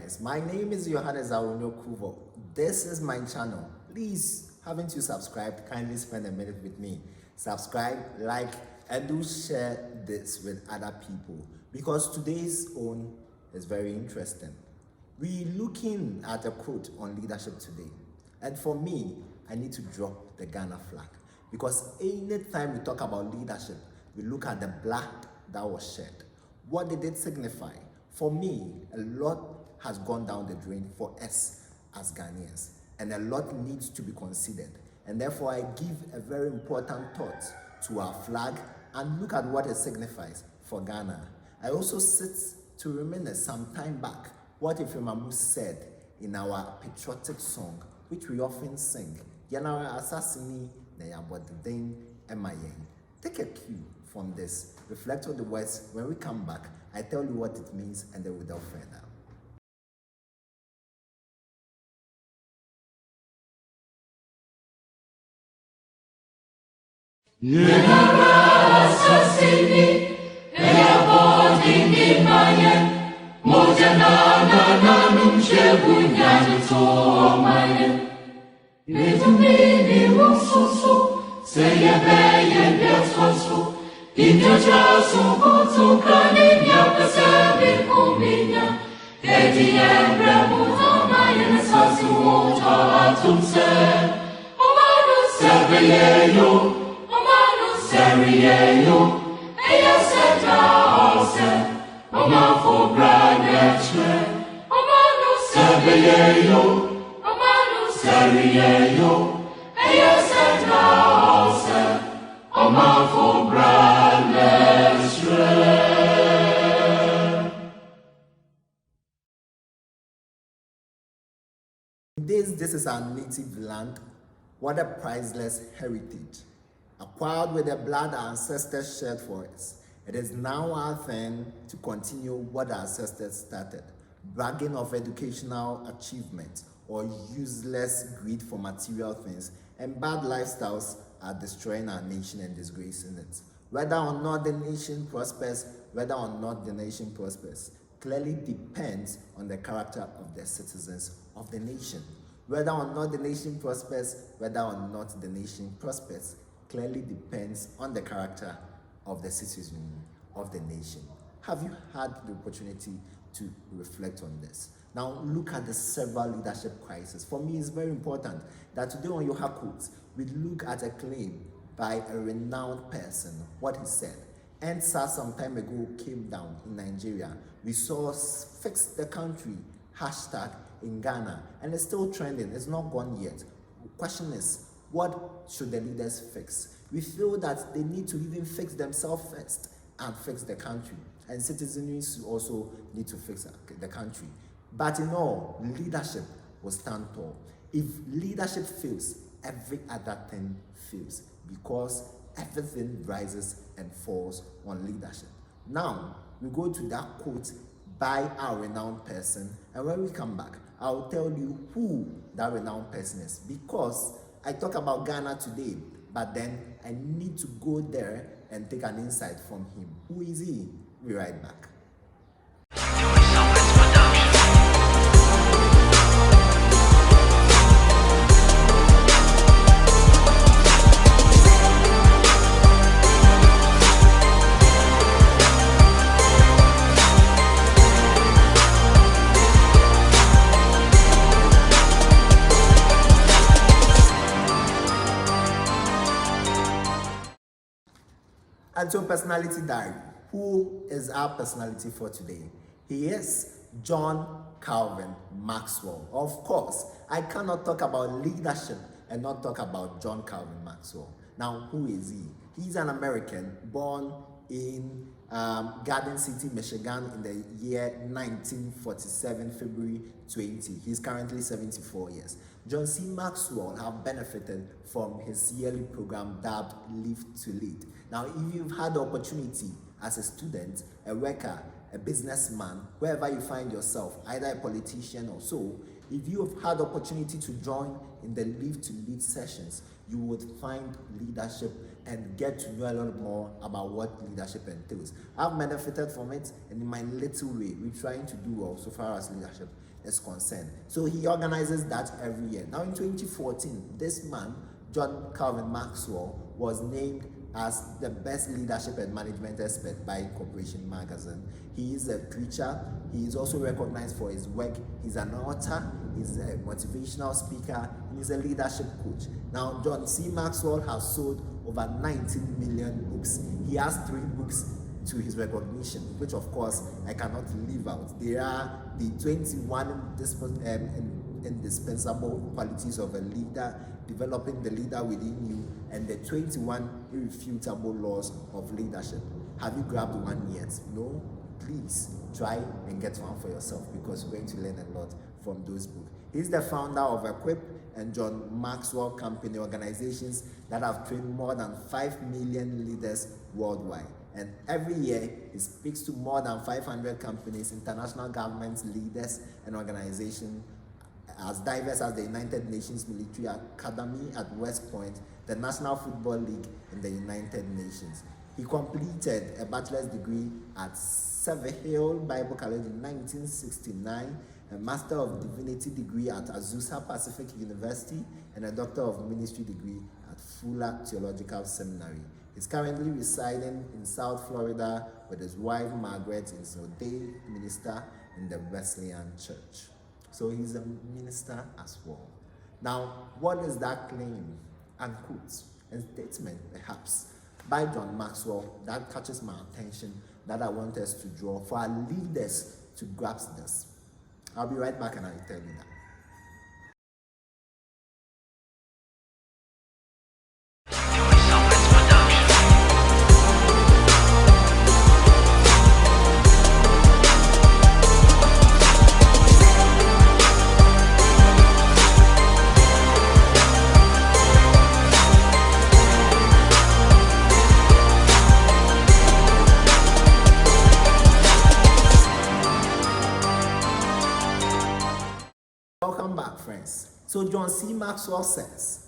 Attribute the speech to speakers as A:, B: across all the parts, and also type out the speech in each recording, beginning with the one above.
A: guys, my name is Yohaness Awunyo Kuvor. This is my channel. Please, haven't you subscribed? Kindly spend a minute with me. Subscribe, like, and do share this with other people because today's own is very interesting. We're looking at a quote on leadership today, and for me, I need to drop the Ghana flag because anytime we talk about leadership, we look at the blood that was shed. What did it signify? For me, a lot has gone down the drain for us as Ghanaians, and a lot needs to be considered. And therefore, I give a very important thought to our flag and look at what it signifies for Ghana. I also sit to reminisce some time back what Ifemamu said in our patriotic song, which we often sing. Yanara assassini na yabodin emayen. Take a cue from this, reflect on the words. When we come back, I tell you what it means, and then without further.
B: Yanara assassini na yabodin emayen. Mojana na numshebu nyanyito mayen. Nitumini mususu seyebe yebyasosu. Injaja sukutu kaninya kasabi kuminya. Edi emre mutama yenesasu ota atumse. Omanu sebeyeyo, omanu seriyeyo. Eya seta ose, omafo braneche. Omanu sebeyeyo, omanu seriyeyo. Eya seta ose, omafo braneche.
A: This is our native land. What a priceless heritage. Acquired with the blood our ancestors shed for us. It is now our turn to continue what our ancestors started. Bragging of educational achievements or useless greed for material things and bad lifestyles are destroying our nation and disgracing it. Whether or not the nation prospers, clearly depends on the character of the citizens of the nation. Whether or not the nation prospers, clearly depends on the character of the citizen of the nation. Have you had the opportunity to reflect on this? Now look at the several leadership crises. For me, it's very important that today on YohaQuotes, we look at a claim by a renowned person, what he said. EndSARS some time ago came down in Nigeria. We saw fix the country hashtag in Ghana, and it's still trending. It's not gone yet. The question is, what should the leaders fix? We feel that they need to even fix themselves first and fix the country, and citizens also need to fix the country. But in all, leadership will stand tall. If leadership fails, every other thing fails, because everything rises and falls on leadership. Now, we go to that quote by our renowned person, and when we come back, I'll tell you who that renowned person is, because I talk about Ghana today, but then I need to go there and take an insight from him. Who is he? We'll be right back. And so, personality diary. Who is our personality for today? He is John Calvin Maxwell. Of course, I cannot talk about leadership and not talk about John Calvin Maxwell. Now, who is he? He's an American born in Garden City, Michigan in the year 1947, February 20. He's currently 74 years. John C. Maxwell have benefited from his yearly program dubbed Live to Lead. Now, if you've had the opportunity as a student, a worker, a businessman, wherever you find yourself, either a politician or so, if you have had the opportunity to join in the Live to Lead sessions, you would find leadership and get to know a lot more about what leadership entails. I've benefited from it, and in my little way, we're trying to do well so far as leadership is concerned. So he organizes that every year. Now in 2014, this man, John Calvin Maxwell, was named as the best leadership and management expert by Corporation Magazine. He is a preacher. He is also recognized for his work. He's an author. He's a motivational speaker. And he's a leadership coach. Now, John C. Maxwell has sold over 19 million books. He has 3 books to his recognition, which of course I cannot leave out. They are the 21 indispensable qualities of a leader, developing the leader within you, and the 21 irrefutable laws of leadership. Have you grabbed one yet? No? Please try and get one for yourself, because you're going to learn a lot from those books. He's the founder of Equip and John Maxwell Company, organizations that have trained more than 5 million leaders worldwide. And every year, he speaks to more than 500 companies, international governments, leaders, and organizations as diverse as the United Nations Military Academy at West Point, the National Football League, and the United Nations. He completed a bachelor's degree at Severhill Bible College in 1969, a Master of Divinity degree at Azusa Pacific University, and a Doctor of Ministry degree at Fuller Theological Seminary. He's currently residing in South Florida with his wife Margaret, and is an ordained minister in the Wesleyan Church. So he's a minister as well. Now, what is that claim and quote and statement, perhaps, by John Maxwell that catches my attention, that I want us to draw for our leaders to grasp this? I'll be right back and I'll tell you that. Welcome back, friends. So John C. Maxwell says,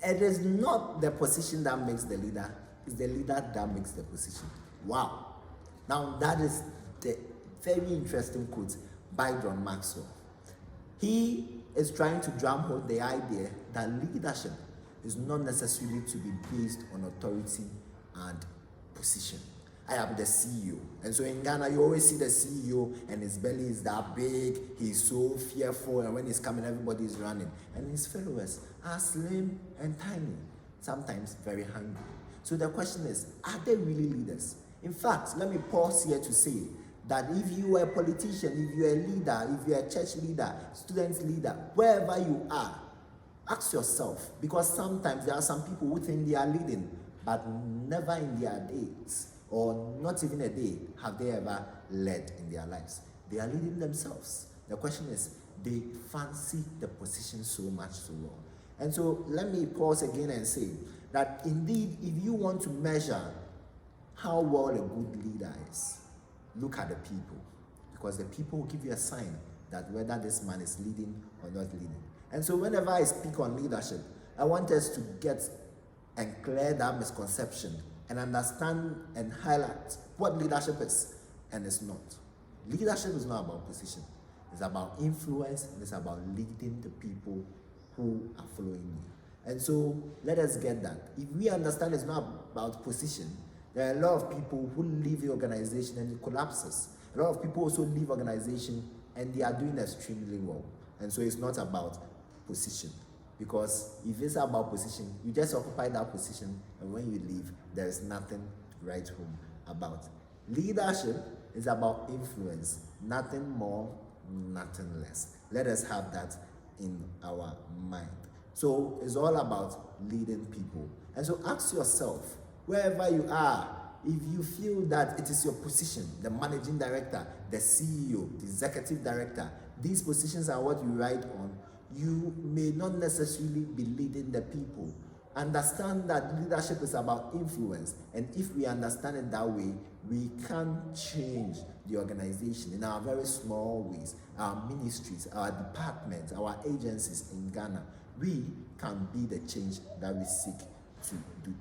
A: it is not the position that makes the leader, it's the leader that makes the position. Wow. Now that is the very interesting quote by John Maxwell. He is trying to drum home the idea that leadership is not necessarily to be based on authority and position. I am the CEO. And so in Ghana, you always see the CEO and his belly is that big, he's so fearful, and when he's coming, everybody is running. And his followers are slim and tiny, sometimes very hungry. So the question is, are they really leaders? In fact, let me pause here to say that if you are a politician, if you're a leader, if you're a church leader, student leader, wherever you are, ask yourself, because sometimes there are some people who think they are leading, but never in their days, or not even a day, have they ever led in their lives. They are leading themselves. The question is, they fancy the position so much so well. And so let me pause again and say that indeed, if you want to measure how well a good leader is, look at the people, because the people will give you a sign that whether this man is leading or not leading. And so whenever I speak on leadership, I want us to get and clear that misconception and understand and highlight what leadership is and is not. Leadership is not about position. It's about influence, and it's about leading the people who are following you. And so let us get that. If we understand it's not about position, there are a lot of people who leave the organization and it collapses. A lot of people also leave organization and they are doing extremely well. And so it's not about position. Because if it's about position, you just occupy that position, and when you leave, there is nothing to write home about. Leadership is about influence, nothing more, nothing less. Let us have that in our mind. So it's all about leading people. And so ask yourself, wherever you are, if you feel that it is your position, the managing director, the CEO, the executive director, these positions are what you write on, you may not necessarily be leading the people. Understand that leadership is about influence, and if we understand it that way, we can change the organization in our very small ways, our ministries, our departments, our agencies in Ghana. We can be the change that we seek to do.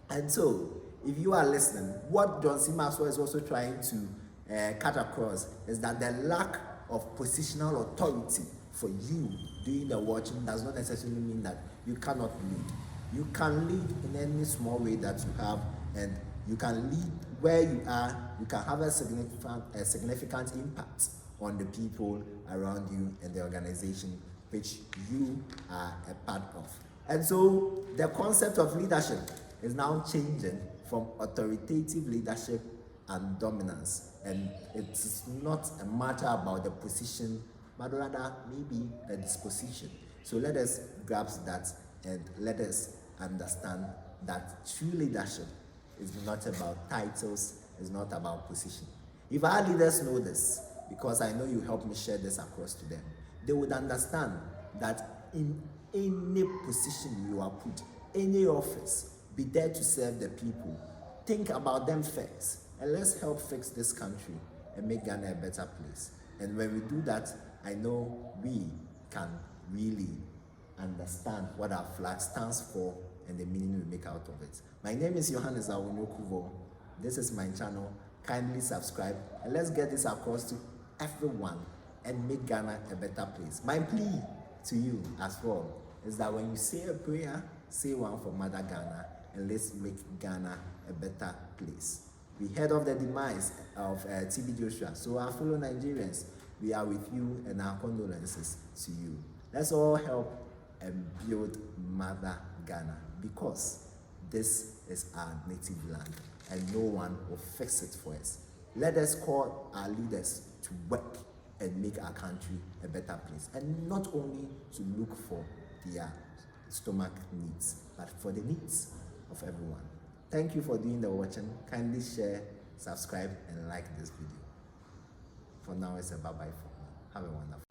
A: And so, if you are listening, what John C. Maxwell is also trying to cut across is that the lack of positional authority for you doing the watching does not necessarily mean that you cannot lead. You can lead in any small way that you have, and you can lead where you are. You can have a significant impact on the people around you and the organization which you are a part of. And so the concept of leadership is now changing from authoritative leadership and dominance, and it's not a matter about the position, but rather maybe the disposition. So let us grasp that, and let us understand that true leadership is not about titles, it's not about position. If our leaders know this, because I know you helped me share this across to them, they would understand that in any position you are put, any office, be there to serve the people. Think about them first, and let's help fix this country and make Ghana a better place. And when we do that, I know we can really understand what our flag stands for and the meaning we make out of it. My name is Yohaness Awunyo Kuvor. This is my channel. Kindly subscribe, and let's get this across to everyone and make Ghana a better place. My plea to you as well is that when you say a prayer, say one for Mother Ghana, and let's make Ghana a better place. We heard of the demise of TB Joshua, so our fellow Nigerians, we are with you, and our condolences to you. Let's all help and build Mother Ghana, because this is our native land and no one will fix it for us. Let us call our leaders to work and make our country a better place, and not only to look for their stomach needs, but for the needs of everyone. Thank you for doing the watching. Kindly share, subscribe, and like this video. For now, it's a bye-bye for me. Have a wonderful